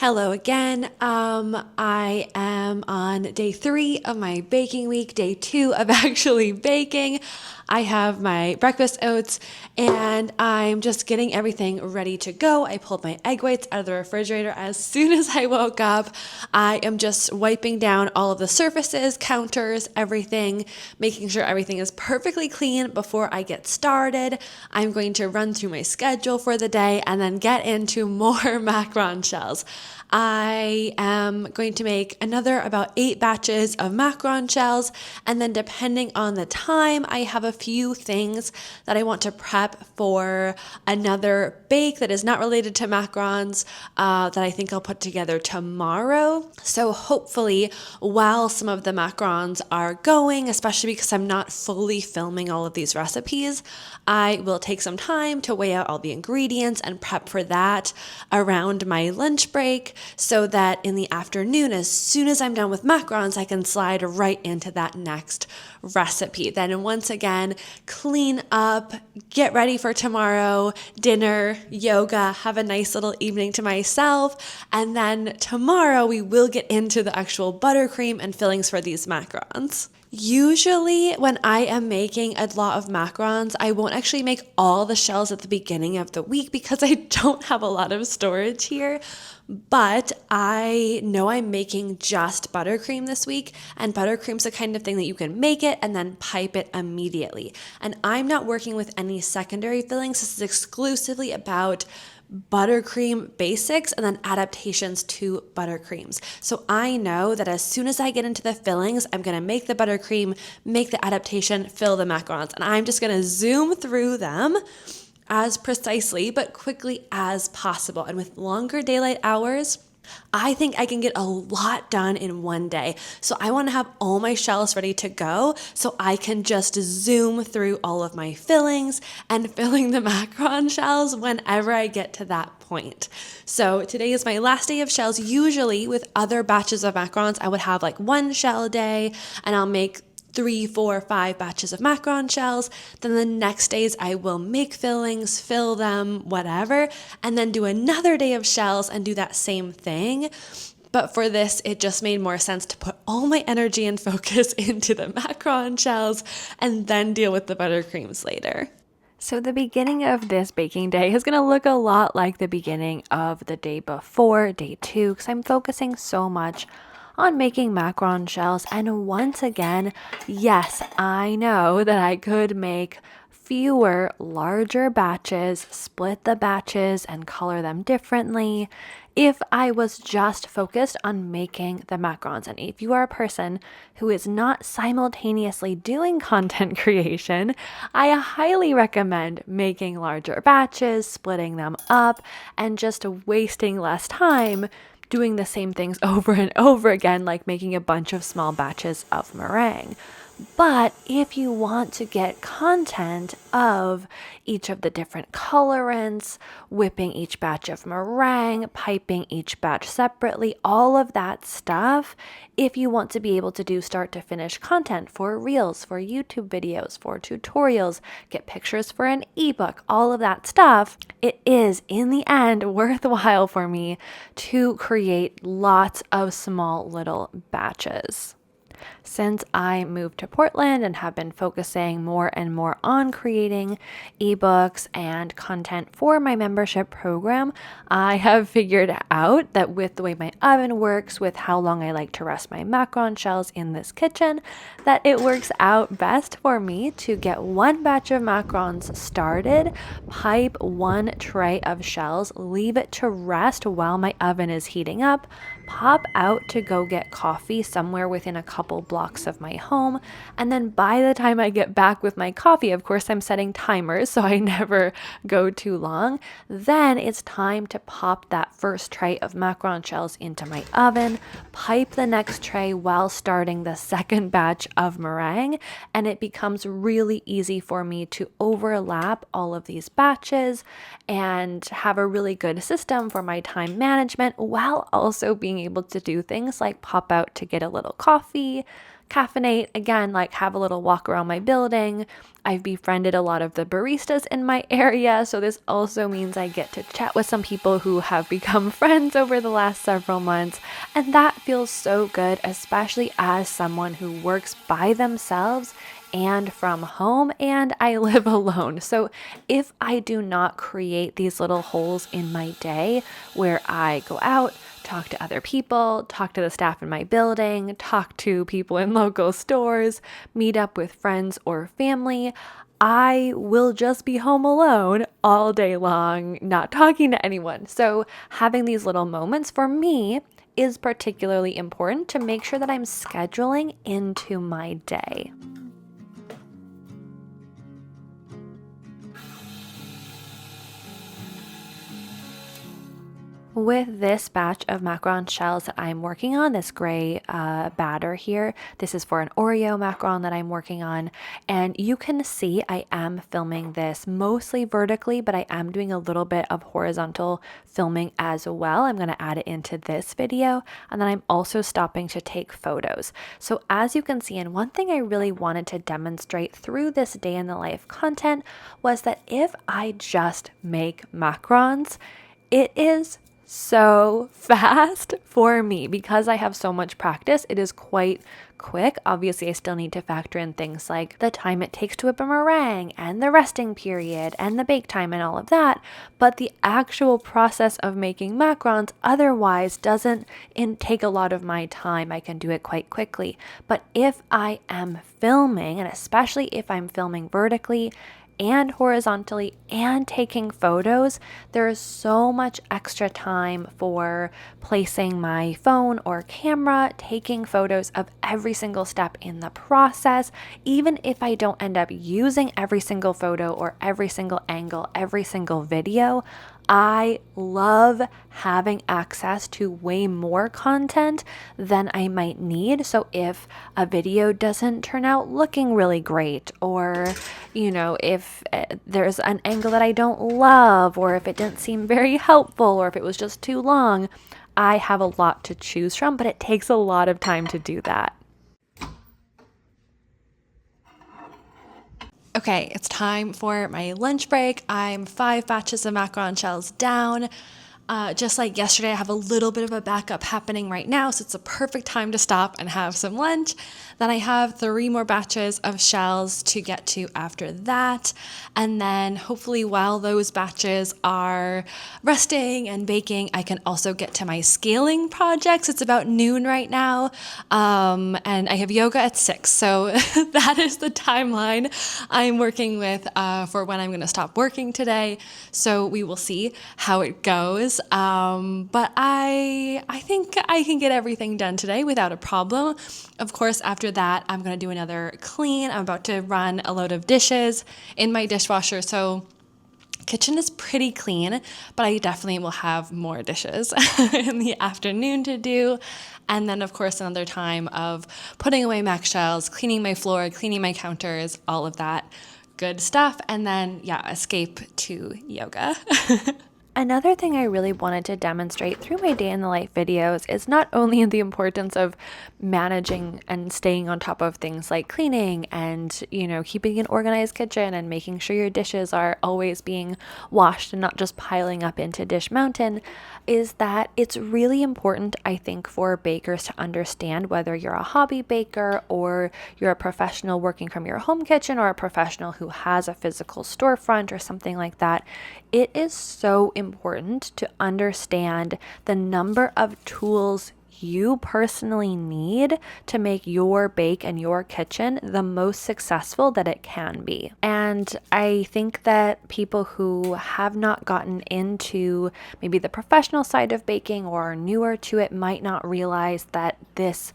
Hello again. I am on day 3 of my baking week, day 2 of actually baking. I have my breakfast oats and I'm just getting everything ready to go. I pulled my egg whites out of the refrigerator as soon as I woke up. I am just wiping down all of the surfaces, counters, everything, making sure everything is perfectly clean before I get started. I'm going to run through my schedule for the day and then get into more macaron shells. I am going to make another about 8 batches of macaron shells, and then depending on the time, I have a few things that I want to prep for another bake that is not related to macarons that I think I'll put together tomorrow. So hopefully, while some of the macarons are going, especially because I'm not fully filming all of these recipes, I will take some time to weigh out all the ingredients and prep for that around my lunch break, so that in the afternoon, as soon as I'm done with macarons, I can slide right into that next recipe. Then once again, clean up, get ready for tomorrow, dinner, yoga, have a nice little evening to myself, and then tomorrow we will get into the actual buttercream and fillings for these macarons. Usually when I am making a lot of macarons, I won't actually make all the shells at the beginning of the week because I don't have a lot of storage here. But I know I'm making just buttercream this week, and buttercream's the kind of thing that you can make it and then pipe it immediately. And I'm not working with any secondary fillings. This is exclusively about buttercream basics and then adaptations to buttercreams. So I know that as soon as I get into the fillings, I'm going to make the buttercream, make the adaptation, fill the macarons, and I'm just going to zoom through them as precisely but quickly as possible. And with longer daylight hours, I think I can get a lot done in one day. So I want to have all my shells ready to go so I can just zoom through all of my fillings and filling the macaron shells whenever I get to that point. So today is my last day of shells. Usually with other batches of macarons, I would have like one shell a day and I'll make 3, 4, 5 batches of macaron shells. Then the next days I will make fillings, fill them, whatever, and then do another day of shells and do that same thing. But for this, it just made more sense to put all my energy and focus into the macaron shells and then deal with the buttercreams later. So the beginning of this baking day is going to look a lot like the beginning of the day before, day 2, because I'm focusing so much on making macaron shells. And once again, yes, I know that I could make fewer, larger batches, split the batches and color them differently if I was just focused on making the macarons. And if you are a person who is not simultaneously doing content creation, I highly recommend making larger batches, splitting them up, and just wasting less time doing the same things over and over again, like making a bunch of small batches of meringue. But if you want to get content of each of the different colorants, whipping each batch of meringue, piping each batch separately, all of that stuff, if you want to be able to do start to finish content for reels, for YouTube videos, for tutorials, get pictures for an ebook, all of that stuff, it is in the end worthwhile for me to create lots of small little batches. Since I moved to Portland and have been focusing more and more on creating ebooks and content for my membership program, I have figured out that with the way my oven works, with how long I like to rest my macaron shells in this kitchen, that it works out best for me to get one batch of macarons started, pipe one tray of shells, leave it to rest while my oven is heating up, pop out to go get coffee somewhere within a couple blocks of my home, and then by the time I get back with my coffee, of course I'm setting timers so I never go too long, then it's time to pop that first tray of macaron shells into my oven, pipe the next tray while starting the second batch of meringue, and it becomes really easy for me to overlap all of these batches and have a really good system for my time management while also being able to do things like pop out to get a little coffee, caffeinate, again, like have a little walk around my building. I've befriended a lot of the baristas in my area, so this also means I get to chat with some people who have become friends over the last several months, and that feels so good, especially as someone who works by themselves and from home, and I live alone. So if I do not create these little holes in my day where I go out, talk to other people, talk to the staff in my building, talk to people in local stores, meet up with friends or family, I will just be home alone all day long, not talking to anyone. So having these little moments for me is particularly important to make sure that I'm scheduling into my day. With this batch of macaron shells that I'm working on, this gray batter here, this is for an Oreo macaron that I'm working on, and you can see I am filming this mostly vertically, but I am doing a little bit of horizontal filming as well. I'm going to add it into this video, and then I'm also stopping to take photos. So as you can see, and one thing I really wanted to demonstrate through this day in the life content was that if I just make macarons, it is so fast for me because I have so much practice. It is quite quick. Obviously, I still need to factor in things like the time it takes to whip a meringue and the resting period and the bake time and all of that. But the actual process of making macarons otherwise doesn't take a lot of my time. I can do it quite quickly. But if I am filming, and especially if I'm filming vertically and horizontally and taking photos, there is so much extra time for placing my phone or camera, taking photos of every single step in the process. Even if I don't end up using every single photo or every single angle, every single video, I love having access to way more content than I might need. So if a video doesn't turn out looking really great, or, if there's an angle that I don't love, or if it didn't seem very helpful, or if it was just too long, I have a lot to choose from, but it takes a lot of time to do that. Okay, it's time for my lunch break. I'm 5 batches of macaron shells down. Just like yesterday, I have a little bit of a backup happening right now, so it's a perfect time to stop and have some lunch. Then I have 3 more batches of shells to get to after that. And then hopefully while those batches are resting and baking, I can also get to my scaling projects. It's about noon right now, and I have yoga at 6. So that is the timeline I'm working with for when I'm going to stop working today. So we will see how it goes. But I think I can get everything done today without a problem. Of course, after that, I'm going to do another clean. I'm about to run a load of dishes in my dishwasher. So kitchen is pretty clean, but I definitely will have more dishes in the afternoon to do. And then, of course, another time of putting away mac shells, cleaning my floor, cleaning my counters, all of that good stuff. And then, escape to yoga. Another thing I really wanted to demonstrate through my day in the life videos is not only the importance of managing and staying on top of things like cleaning and, keeping an organized kitchen and making sure your dishes are always being washed and not just piling up into Dish Mountain, is that it's really important, I think, for bakers to understand whether you're a hobby baker or you're a professional working from your home kitchen or a professional who has a physical storefront or something like that. It is so important to understand the number of tools you personally need to make your bake and your kitchen the most successful that it can be. And I think that people who have not gotten into maybe the professional side of baking or are newer to it might not realize that this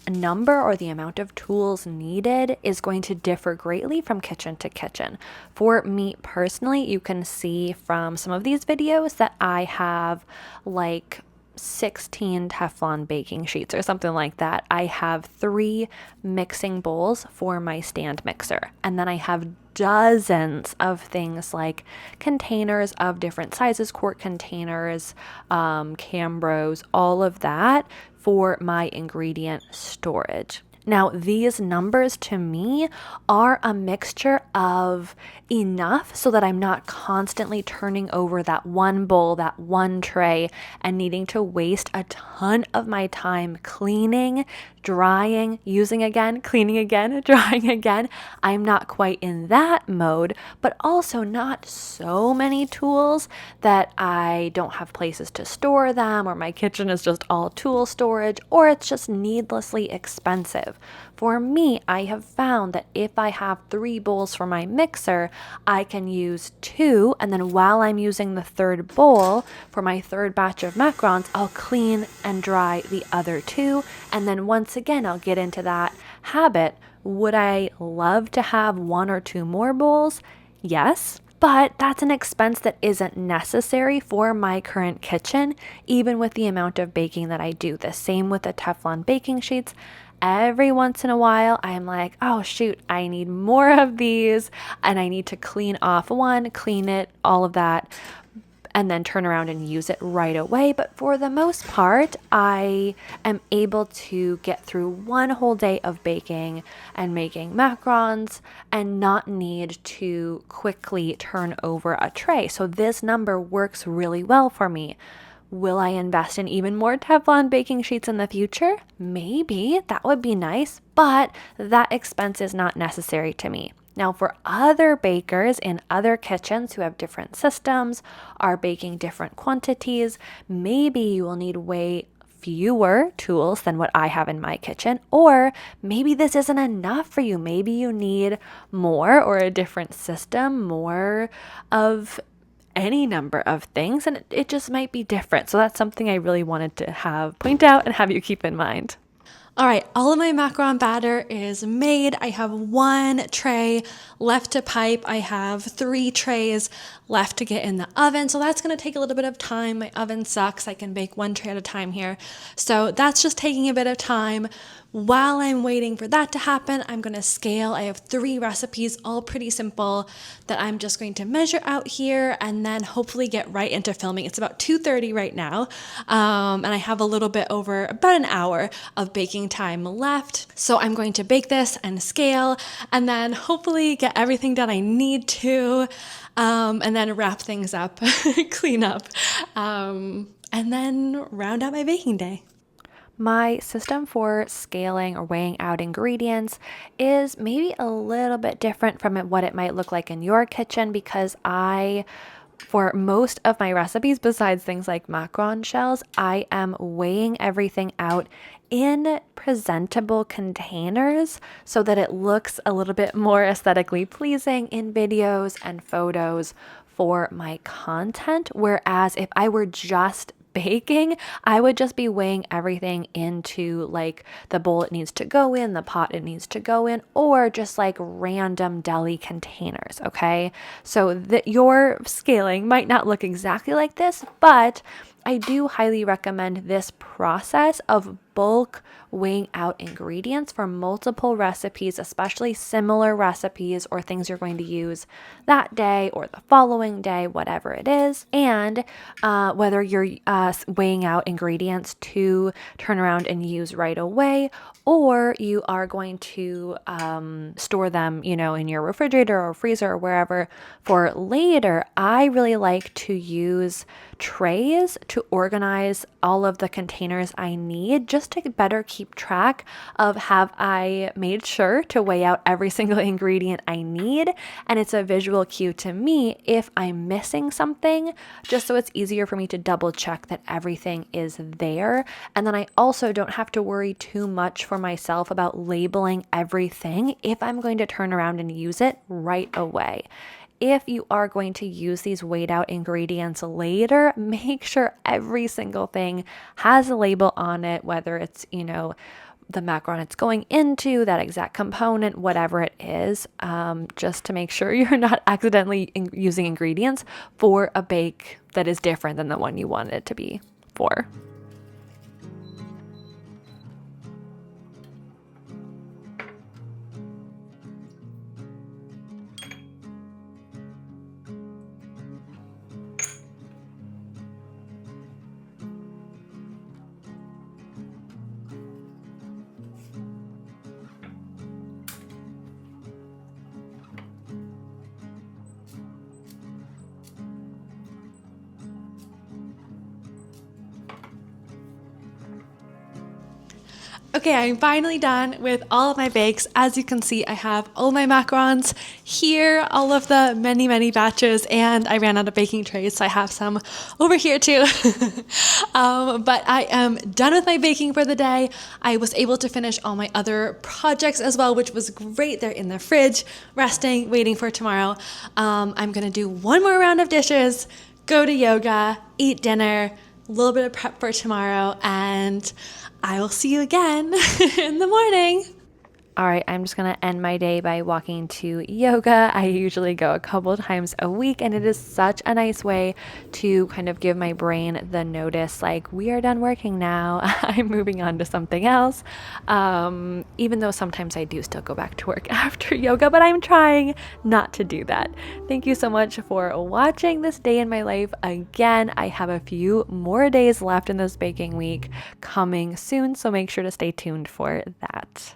number or the amount of tools needed is going to differ greatly from kitchen to kitchen. For me personally, you can see from some of these videos that I have like 16 Teflon baking sheets or something like that. I have 3 mixing bowls for my stand mixer, and then I have dozens of things like containers of different sizes, quart containers, Cambros, all of that for my ingredient storage. Now, these numbers to me are a mixture of enough so that I'm not constantly turning over that one bowl, that one tray, and needing to waste a ton of my time cleaning, drying, using again, cleaning again, drying again. I'm not quite in that mode, but also not so many tools that I don't have places to store them, or my kitchen is just all tool storage, or it's just needlessly expensive. For me, I have found that if I have 3 bowls for my mixer, I can use 2, and then while I'm using the third bowl for my third batch of macarons, I'll clean and dry the other 2, and then once again, I'll get into that habit. Would I love to have 1 or 2 more bowls? Yes. But that's an expense that isn't necessary for my current kitchen, even with the amount of baking that I do. The same with the Teflon baking sheets. Every once in a while, I'm like, oh shoot, I need more of these, and I need to clean off one, clean it, all of that, and then turn around and use it right away. But for the most part, I am able to get through one whole day of baking and making macarons and not need to quickly turn over a tray. So this number works really well for me. Will I invest in even more Teflon baking sheets in the future? Maybe, that would be nice, but that expense is not necessary to me. Now, for other bakers in other kitchens who have different systems, are baking different quantities, maybe you will need way fewer tools than what I have in my kitchen, or maybe this isn't enough for you. Maybe you need more or a different system, more of any number of things, and it just might be different. So that's something I really wanted to point out and have you keep in mind. All right, all of my macaron batter is made. I have 1 tray left to pipe. I have 3 trays left to get in the oven. So that's going to take a little bit of time. My oven sucks. I can bake 1 tray at a time here. So that's just taking a bit of time. While I'm waiting for that to happen, I'm going to scale. I have 3 recipes, all pretty simple, that I'm just going to measure out here and then hopefully get right into filming. It's about 2:30 right now, and I have a little bit over about an hour of baking time left. So I'm going to bake this and scale and then hopefully get everything done I need to, and then wrap things up, clean up, and then round out my baking day. My system for scaling or weighing out ingredients is maybe a little bit different from what it might look like in your kitchen, because for most of my recipes, besides things like macaron shells, I am weighing everything out in presentable containers so that it looks a little bit more aesthetically pleasing in videos and photos for my content. Whereas if I were just baking, I would just be weighing everything into like the bowl it needs to go in, the pot it needs to go in, or just like random deli containers, okay? So that your scaling might not look exactly like this, but I do highly recommend this process of bulk weighing out ingredients for multiple recipes, especially similar recipes or things you're going to use that day or the following day, whatever it is. And whether you're weighing out ingredients to turn around and use right away, or you are going to store them, in your refrigerator or freezer or wherever for later, I really like to use trays to organize all of the containers I need, just to better keep track of have I made sure to weigh out every single ingredient I need. And it's a visual cue to me if I'm missing something, just so it's easier for me to double check that everything is there. And then I also don't have to worry too much for myself about labeling everything if I'm going to turn around and use it right away. If you are going to use these weighed out ingredients later, make sure every single thing has a label on it, whether it's, the macaron it's going into, that exact component, whatever it is, just to make sure you're not accidentally using ingredients for a bake that is different than the one you wanted it to be for. Okay, I'm finally done with all of my bakes. As you can see, I have all my macarons here, all of the many, many batches, and I ran out of baking trays, so I have some over here too. But I am done with my baking for the day. I was able to finish all my other projects as well, which was great. They're in the fridge, resting, waiting for tomorrow. I'm gonna do one more round of dishes, go to yoga, eat dinner, a little bit of prep for tomorrow, and I will see you again in the morning. All right, I'm just going to end my day by walking to yoga. I usually go a couple times a week, and it is such a nice way to kind of give my brain the notice like, we are done working now. I'm moving on to something else. Even though sometimes I do still go back to work after yoga, but I'm trying not to do that. Thank you so much for watching this day in my life. Again, I have a few more days left in this baking week coming soon, so make sure to stay tuned for that.